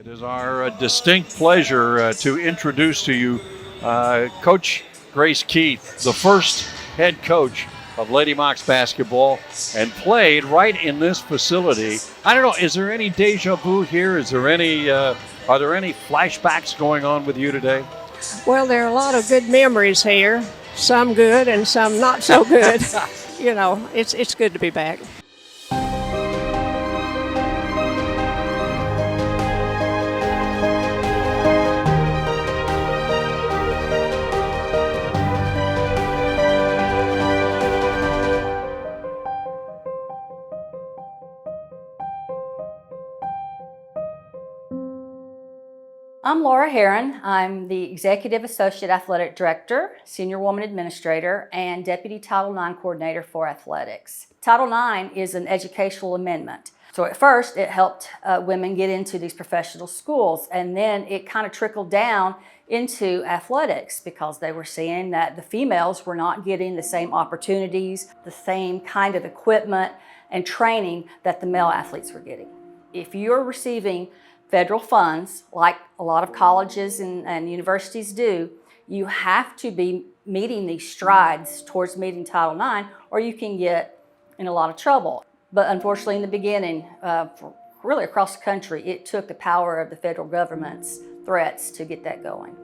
It is our distinct pleasure to introduce to you Coach Grace Keith, the first head coach of Lady Mocs basketball, and played right in this facility. I don't know, is there any deja vu here? Are there any flashbacks going on with you today? Well, there are a lot of good memories here, some good and some not so good. You know, it's good to be back. I'm Laura Heron. I'm the Executive Associate Athletic Director, Senior Woman Administrator, and Deputy Title IX Coordinator for Athletics. Title IX is an educational amendment. So at first it helped women get into these professional schools, and then it kind of trickled down into athletics because they were seeing that the females were not getting the same opportunities, the same kind of equipment and training that the male athletes were getting. If you're receiving federal funds, like a lot of colleges and universities do, you have to be meeting these strides towards meeting Title IX, or you can get in a lot of trouble. But unfortunately, in the beginning, really across the country, it took the power of the federal government's threats to get that going.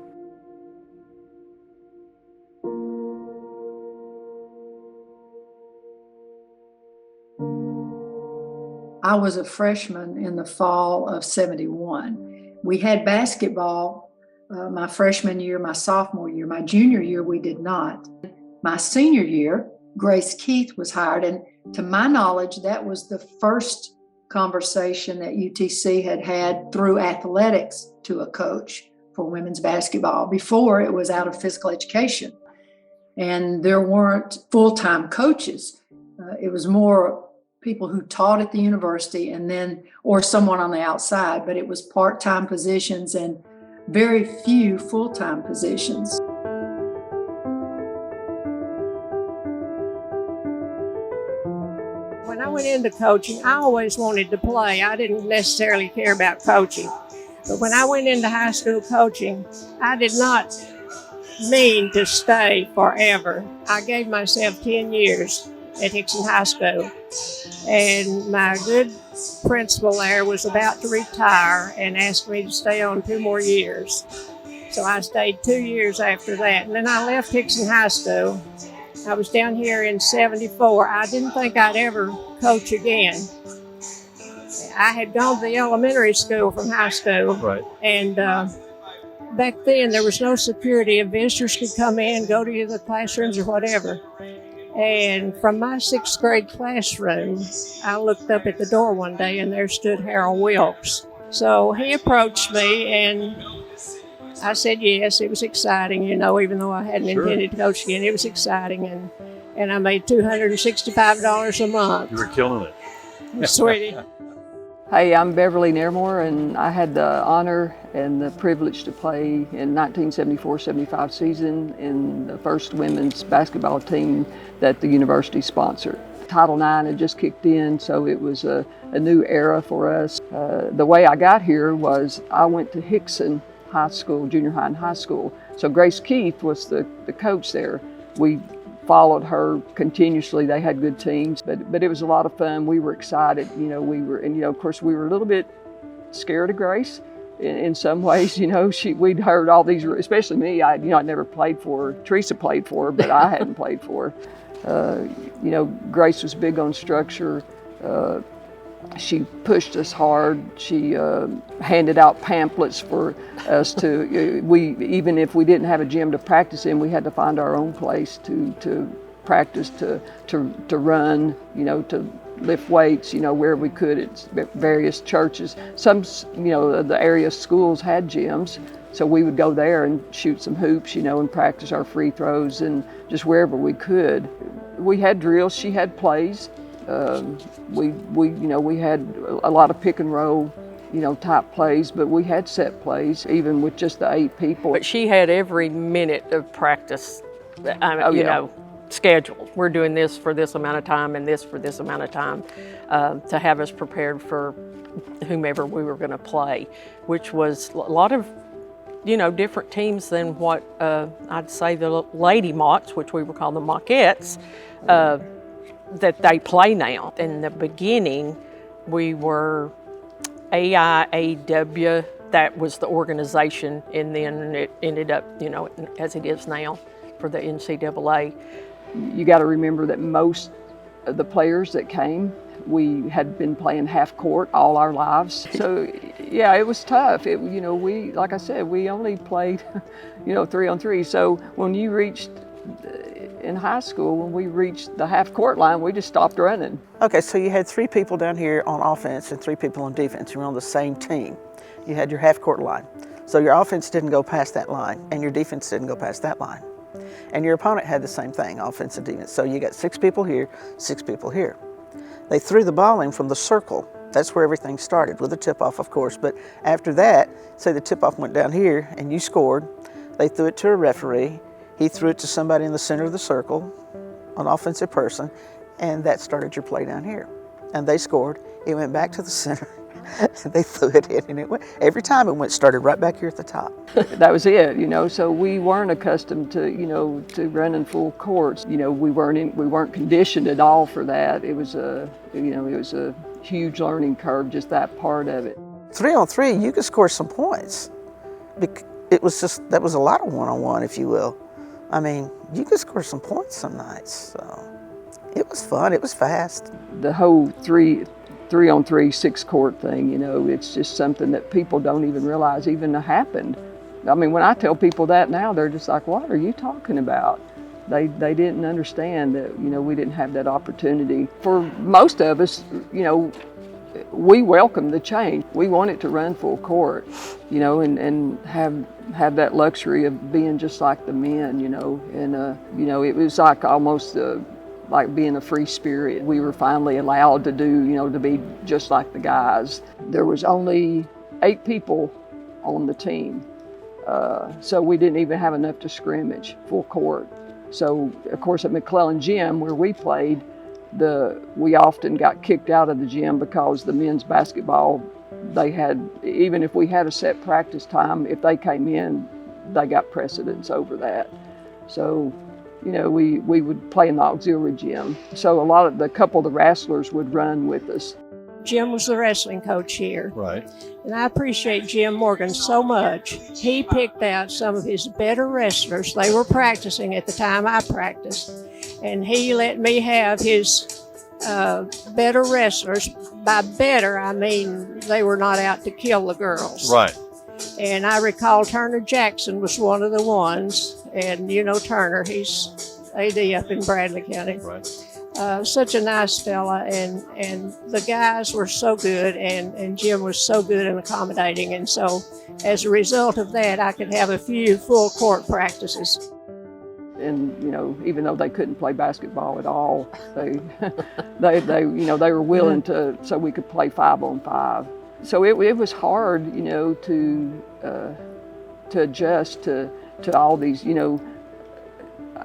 I was a freshman in the fall of '71. We had basketball my freshman year, my sophomore year. My junior year, we did not. My senior year, Grace Keith was hired, and to my knowledge, that was the first conversation that UTC had had through athletics to a coach for women's basketball. Before, it was out of physical education, and there weren't full-time coaches. It was more people who taught at the university and then, or someone on the outside, but it was part-time positions and very few full-time positions. When I went into coaching, I always wanted to play. I didn't necessarily care about coaching. But when I went into high school coaching, I did not mean to stay forever. I gave myself 10 years at Hickson High School. And my good principal there was about to retire and asked me to stay on 2 more years. So I stayed 2 years after that. And then I left Hickson High School. I was down here in '74. I didn't think I'd ever coach again. I had gone to the elementary school from high school. Right. And back then there was no security. If visitors could come in, go to the classrooms or whatever. And from my 6th grade classroom, I looked up at the door one day and there stood Harold Wilkes. So he approached me and I said yes. It was exciting, you know, even though I hadn't intended to coach again. It was exciting, and I made $265 a month. You were killing it. Sweetie. Hey, I'm Beverly Nairmore, and I had the honor and the privilege to play in 1974-75 season in the first women's basketball team that the university sponsored. Title IX had just kicked in, so it was a new era for us. The way I got here was I went to Hickson High School, junior high and high school. So Grace Keith was the coach there. We followed her continuously. They had good teams, but it was a lot of fun. We were excited, you know, of course we were a little bit scared of Grace in some ways, you know. We'd heard all these, especially me, I'd never played for her. Teresa played for her, but I hadn't played for her. You know, Grace was big on structure. She pushed us hard. She handed out pamphlets for us to, even if we didn't have a gym to practice in, we had to find our own place to practice, to run, you know, to lift weights, you know, where we could at various churches. Some, you know, the area schools had gyms, so we would go there and shoot some hoops, you know, and practice our free throws and just wherever we could. We had drills, she had plays. We had a lot of pick and roll, you know, type plays, but we had set plays, even with just the 8 people. But she had every minute of practice, you know, scheduled. We're doing this for this amount of time and this for this amount of time, to have us prepared for whomever we were going to play, which was a lot of, different teams than what I'd say the Lady Mocks, which we were calling the Mockettes, that they play now. In the beginning, we were AIAW, that was the organization, and then it ended up, as it is now for the NCAA. You got to remember that most of the players that came, we had been playing half court all our lives. So yeah, it was tough. We, like I said, we only played, 3-on-3. So when you reached in high school, when we reached the half court line, we just stopped running. Okay, so you had 3 people down here on offense and 3 people on defense. You were on the same team. You had your half court line. So your offense didn't go past that line and your defense didn't go past that line. And your opponent had the same thing, offense and defense. So you got 6 people here, 6 people here. They threw the ball in from the circle. That's where everything started, with a tip-off, of course. But after that, say the tip-off went down here and you scored, they threw it to a referee. He threw it to somebody in the center of the circle, an offensive person, and that started your play down here. And they scored. It went back to the center. They threw it in, and it went. Every time it started right back here at the top. That was it, So we weren't accustomed to, to running full courts. We weren't conditioned at all for that. It was a huge learning curve, just that part of it. 3-on-3, you could score some points. That was a lot of one-on-one, if you will. I mean, you could score some points some nights. So it was fun. It was fast. The whole 3-on-3 6-court thing, it's just something that people don't even realize even happened. I mean, when I tell people that now, they're just like, what are you talking about? They didn't understand that, we didn't have that opportunity. For most of us, we welcome the change. We wanted to run full court, and have that luxury of being just like the men, and, it was like almost like being a free spirit. We were finally allowed to do, to be just like the guys. There was only 8 people on the team, so we didn't even have enough to scrimmage full court. So, of course, at McClellan Gym, where we played, we often got kicked out of the gym because the men's basketball, even if we had a set practice time, if they came in, they got precedence over that. So, we would play in the auxiliary gym. So a couple of the wrestlers would run with us. Jim was the wrestling coach here. Right. And I appreciate Jim Morgan so much. He picked out some of his better wrestlers. They were practicing at the time I practiced. And he let me have his better wrestlers. By better, I mean they were not out to kill the girls. Right. And I recall Turner Jackson was one of the ones. And Turner, he's AD up in Bradley County. Right. Such a nice fella, and the guys were so good, and Jim was so good and accommodating, and so as a result of that, I could have a few full court practices. And even though they couldn't play basketball at all, they were willing to, so we could play 5-on-5. So it was hard, to adjust to all these,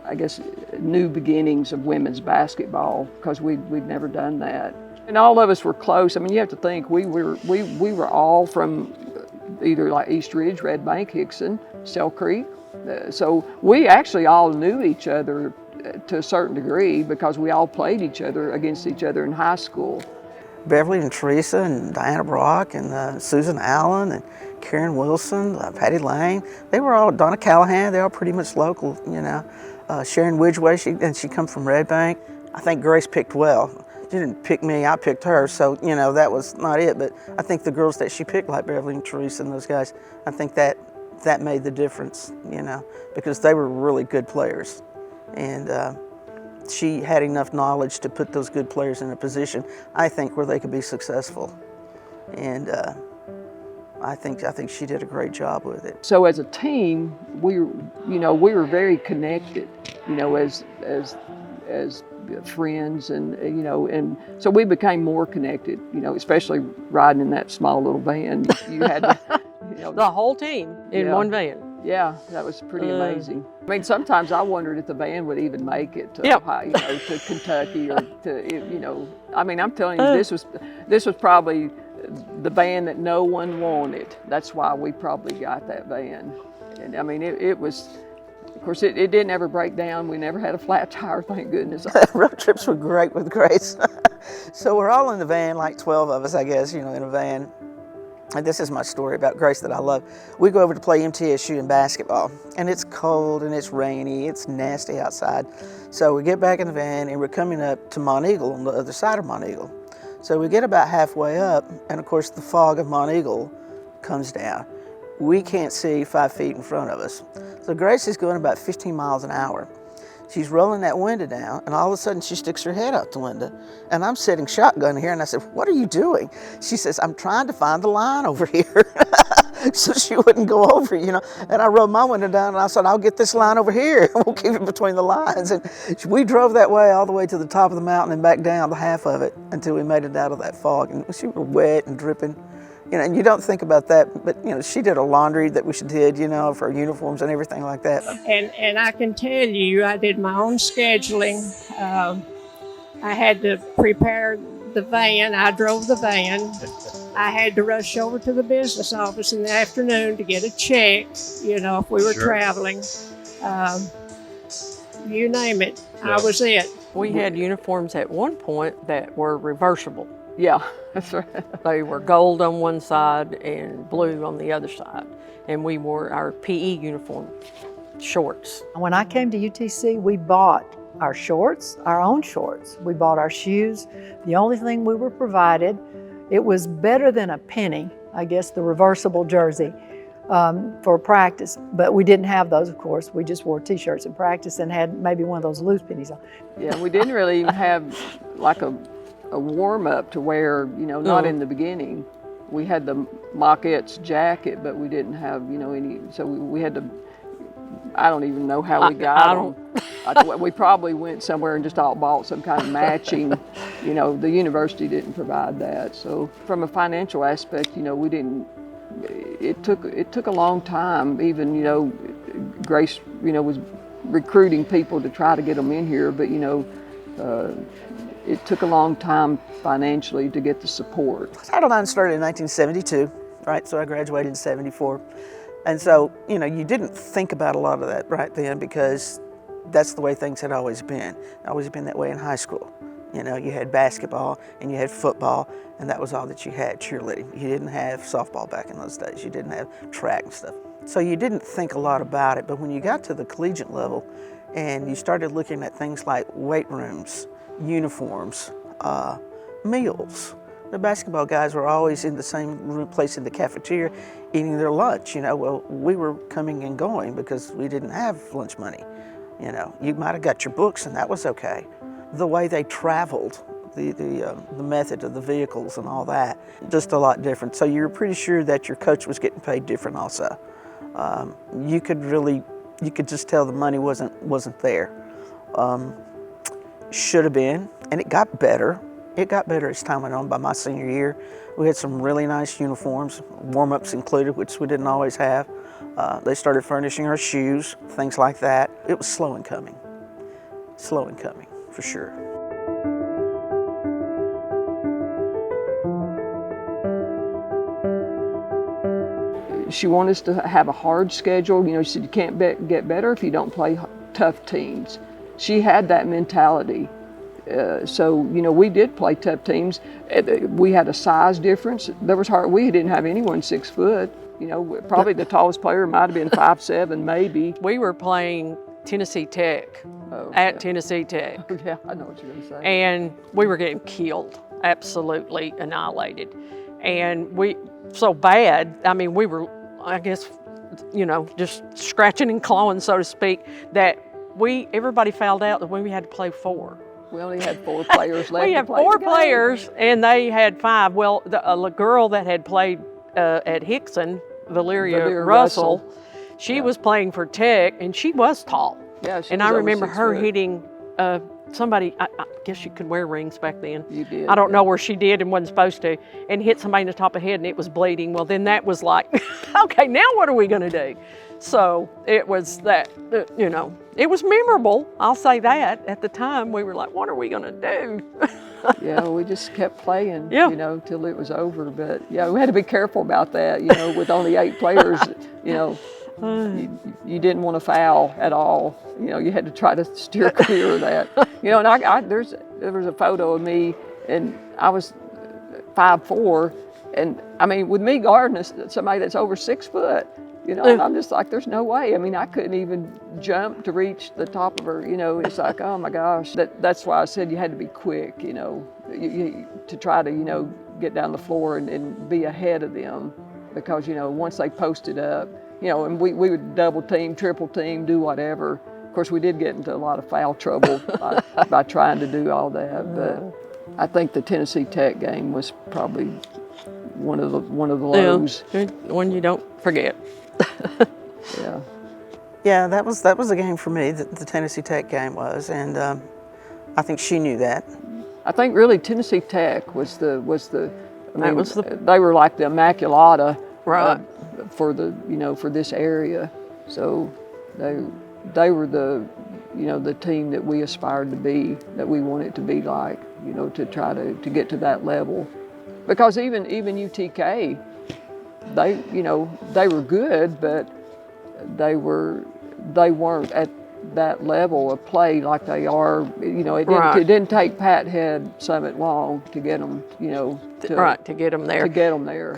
I guess, new beginnings of women's basketball, because we'd never done that. And all of us were close. I mean, you have to think, we were all from either like East Ridge, Red Bank, Hickson, Shell Creek. So we actually all knew each other to a certain degree because we all played against each other in high school. Beverly and Teresa and Diana Brock and Susan Allen and Karen Wilson, Patty Lane, they were all, Donna Callahan, they're all pretty much local, Sharon Widgeway, she come from Red Bank. I think Grace picked well. She didn't pick me, I picked her, so, that was not it. But I think the girls that she picked, like Beverly and Teresa and those guys, I think that made the difference, because they were really good players. And she had enough knowledge to put those good players in a position, I think, where they could be successful. And I think she did a great job with it. So as a team, we were very connected, as friends, and and so we became more connected, especially riding in that small little van. You had to, the whole team in one van. Yeah, that was pretty amazing. I mean, sometimes I wondered if the band would even make it to Ohio, to Kentucky, or to, I mean, I'm telling you, this was probably the van that no one wanted. That's why we probably got that van. And I mean, it was, of course, it didn't ever break down. We never had a flat tire, thank goodness. Road trips were great with Grace. So we're all in the van, like 12 of us, I guess, in a van. And this is my story about Grace that I love. We go over to play MTSU in basketball, and it's cold and it's rainy, it's nasty outside. So we get back in the van and we're coming up to Mont Eagle on the other side of Mont Eagle. So we get about halfway up, and of course the fog of Mont Eagle comes down. We can't see 5 feet in front of us. So Grace is going about 15 miles an hour. She's rolling that window down, and all of a sudden she sticks her head out the window. And I'm sitting shotgun here, and I said, "What are you doing?" She says, "I'm trying to find the line over here." So she wouldn't go over, And I rolled my window down, and I said, "I'll get this line over here. We'll keep it between the lines." And we drove that way all the way to the top of the mountain and back down the half of it until we made it out of that fog. And she was wet and dripping. And you don't think about that, but she did a laundry that we did, for uniforms and everything like that. And I can tell you, I did my own scheduling. I had to prepare the van. I drove the van. I had to rush over to the business office in the afternoon to get a check, if we were traveling. You name it, I was it. We had uniforms at one point that were reversible. Yeah, that's right. They were gold on one side and blue on the other side. And we wore our PE uniform shorts. When I came to UTC, we bought our shorts, our own shorts. We bought our shoes. The only thing we were provided, it was better than a penny, I guess, the reversible jersey for practice. But we didn't have those, of course. We just wore t-shirts in practice and had maybe one of those loose pennies on. Yeah, we didn't really even have like a warm-up to wear, not in the beginning. We had the Mockettes jacket, but we didn't have, any, so we had to, I don't even know how we got them. We probably went somewhere and just all bought some kind of matching, the university didn't provide that. So from a financial aspect, we didn't, it took a long time, even, Grace, was recruiting people to try to get them in here, but, it took a long time financially to get the support. Title IX started in 1972, right? So I graduated in 74. And so, you didn't think about a lot of that right then because that's the way things had always been. Always been that way in high school. You had basketball and you had football, and that was all that you had, cheerleading. You didn't have softball back in those days. You didn't have track and stuff. So you didn't think a lot about it, but when you got to the collegiate level and you started looking at things like weight rooms, uniforms, meals. The basketball guys were always in the same place in the cafeteria eating their lunch. Well, we were coming and going because we didn't have lunch money. You might have got your books and that was okay. The way they traveled, the method of the vehicles and all that, just a lot different. So you're pretty sure that your coach was getting paid different also. You could just tell the money wasn't there. Should have been, and it got better. It got better as time went on. By my senior year, we had some really nice uniforms, warm-ups included, which we didn't always have. They started furnishing our shoes, things like that. It was slow in coming, for sure. She wanted us to have a hard schedule. She said, you can't get better if you don't play tough teams. She had that mentality. So, we did play tough teams. We had a size difference. We didn't have anyone 6 foot. Probably the tallest player might have been 5'7", maybe. We were playing Tennessee Tech at Tennessee Tech. Yeah, I know what you're gonna say. And we were getting killed, absolutely annihilated. And so bad, we were, I guess, just scratching and clawing, so to speak, that everybody fouled out when we had to play 4. We only had 4 players left. We had 4 players, and they had 5. Well, the girl that had played at Hickson, Valeria Russell, she was playing for Tech, and she was tall. Yeah, and I remember her hitting somebody. I guess you could wear rings back then. You did. I don't know where she did and wasn't supposed to, and hit somebody in the top of the head, and it was bleeding. Well, then that was like, okay, now what are we going to do? So it was that, it was memorable. I'll say that. At the time, we were like, what are we going to do? Yeah, we just kept playing, Yeah. you know, till it was over. But yeah, we had to be careful about that, you know, with only 8 players, you know, you didn't want to foul at all. You know, you had to try to steer clear of that. You know, and there was a photo of me, and I was 5'4", and I mean, with me guarding somebody that's over 6 foot, you know, and I'm just like, there's no way. I mean, I couldn't even jump to reach the top of her. You know, it's like, oh my gosh. That's why I said you had to be quick. You know, to try to, you know, get down the floor and be ahead of them, because, you know, once they posted up, you know, and we would double team, triple team, do whatever. Of course, we did get into a lot of foul trouble by trying to do all that. But I think the Tennessee Tech game was probably one of the lows. Yeah, one you don't forget. Yeah. Yeah, that was a game for me, the Tennessee Tech game was, and I think she knew that. I think really Tennessee Tech was the. I mean, That was they were like the Immaculata, Right. For the, you know, for this area. So they were the, you know, the team that we aspired to be, that we wanted to be like, you know, to try to get to that level. Because even UTK, they, you know, they were good, but they weren't at that level of play like they are. You know, it didn't take Pat Head Summit long to get them, you know, to get them there. To get them there.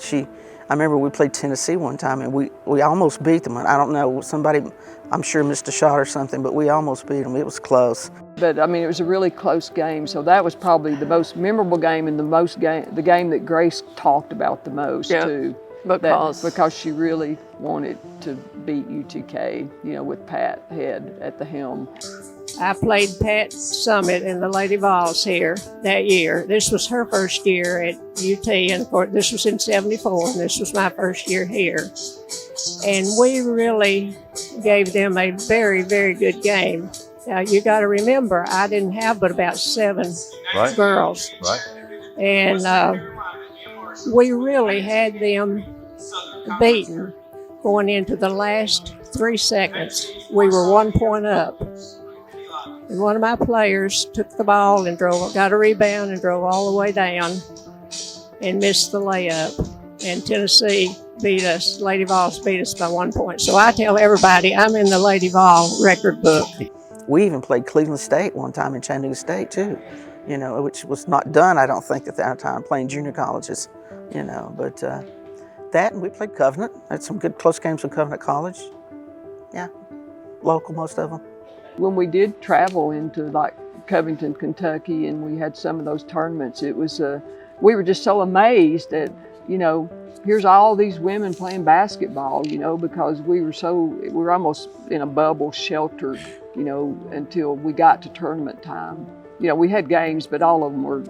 I remember we played Tennessee one time, and we almost beat them. I don't know, somebody, I'm sure missed a shot or something, but we almost beat them. It was close. But I mean, it was a really close game, so that was probably the most memorable game and the game that Grace talked about the most too. Because she really wanted to beat UTK, you know, with Pat Head at the helm. I played Pat Summit in the Lady Vols here that year. This was her first year at UT, and of course this was in '74, and this was my first year here. And we really gave them a very, very good game. Now you got to remember, I didn't have but about 7 girls. Right. And we really had them beaten going into the last 3 seconds. We were 1 point up. And one of my players took the ball and got a rebound and drove all the way down and missed the layup. And Tennessee beat us, Lady Vols beat us by 1 point. So I tell everybody, I'm in the Lady Vol record book. We even played Cleveland State one time in Chattanooga State too, you know, which was not done, I don't think, at that time, playing junior colleges, you know. But that, and we played Covenant. Had some good close games with Covenant College. Yeah, local, most of them. When we did travel into like Covington, Kentucky, and we had some of those tournaments, it was, we were just so amazed that, you know, here's all these women playing basketball, you know, because we were almost in a bubble, sheltered, you know, until we got to tournament time. You know, we had games, but all of them were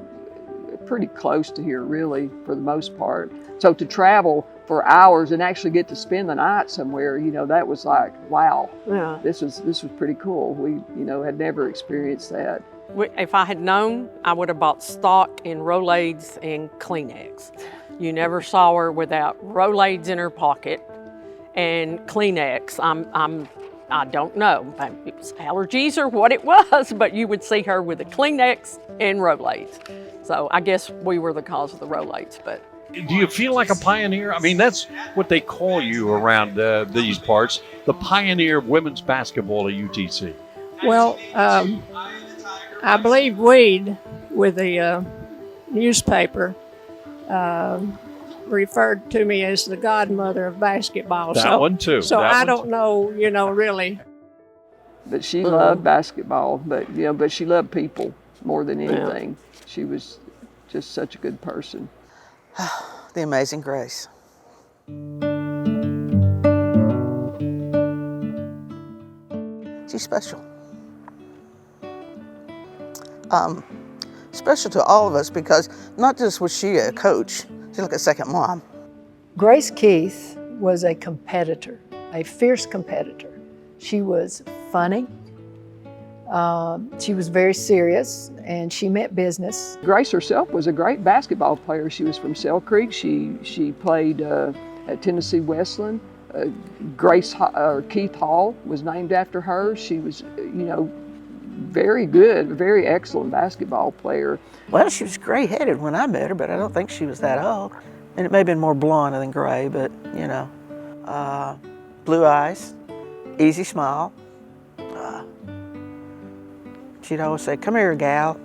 pretty close to here, really, for the most part. So to travel for hours and actually get to spend the night somewhere, you know, that was like, wow, this was pretty cool. We, you know, had never experienced that. If I had known, I would have bought stock in Rolaids and Kleenex. You never saw her without Rolaids in her pocket and Kleenex. I don't know, it was allergies or what it was, but you would see her with a Kleenex and Rolaids. So I guess we were the cause of the Rolaids, but. Do you feel like a pioneer? I mean, that's what they call you around these parts, the pioneer of women's basketball at UTC. Well, I believe Weed, with the newspaper, referred to me as the godmother of basketball. That one too. So I don't know, you know, really. But she loved basketball, but you know, but she loved people more than anything. She was just such a good person. The Amazing Grace. She's special. Special to all of us, because not just was she a coach, she's like a second mom. Grace Keith was a competitor, a fierce competitor. She was funny. She was very serious, and she meant business. Grace herself was a great basketball player. She was from Sell Creek. She played at Tennessee Wesleyan. Keith Hall was named after her. She was, you know, very good, very excellent basketball player. Well, she was gray-headed when I met her, but I don't think she was that old. And it may have been more blonde than gray, but you know, blue eyes, easy smile. She'd always say, "Come here, gal."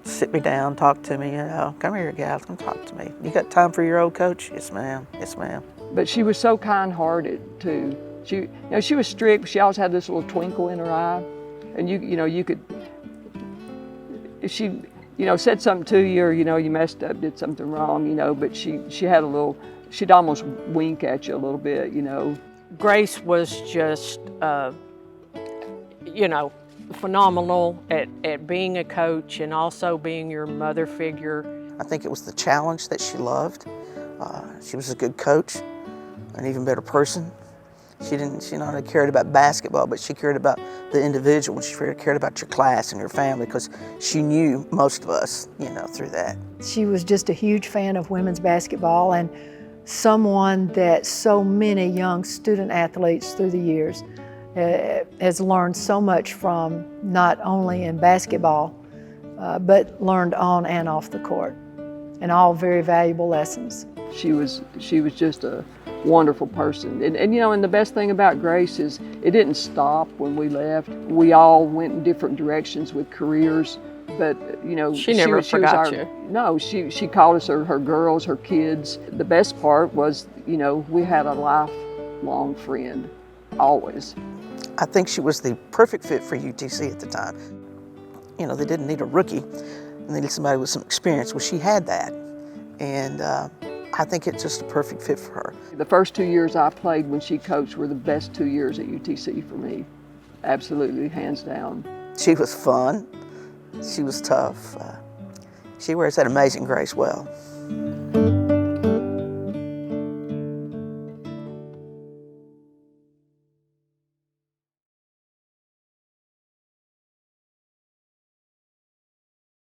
Sit me down, talk to me, you know. "Come here, gal, come talk to me. You got time for your old coach?" "Yes, ma'am. Yes, ma'am." But she was so kind-hearted too. She was strict, but she always had this little twinkle in her eye, and you could, if she, said something to you, or you messed up, did something wrong, but she had a little, she'd almost wink at you a little bit, Grace was just, phenomenal at being a coach and also being your mother figure. I think it was the challenge that she loved. She was a good coach, an even better person. She not only cared about basketball, but she cared about the individual. She cared about your class and your family, because she knew most of us, through that. She was just a huge fan of women's basketball, and someone that so many young student athletes through the years has learned so much from, not only in basketball, but learned on and off the court, and all very valuable lessons. She was just a wonderful person. And the best thing about Grace is it didn't stop when we left. We all went in different directions with careers, but she never forgot you. No, she called us her girls, her kids. The best part was, we had a lifelong friend, always. I think she was the perfect fit for UTC at the time. They didn't need a rookie, and they needed somebody with some experience. Well, she had that, and I think it's just a perfect fit for her. The first 2 years I played when she coached were the best 2 years at UTC for me. Absolutely, hands down. She was fun. She was tough. She wears that amazing grace well.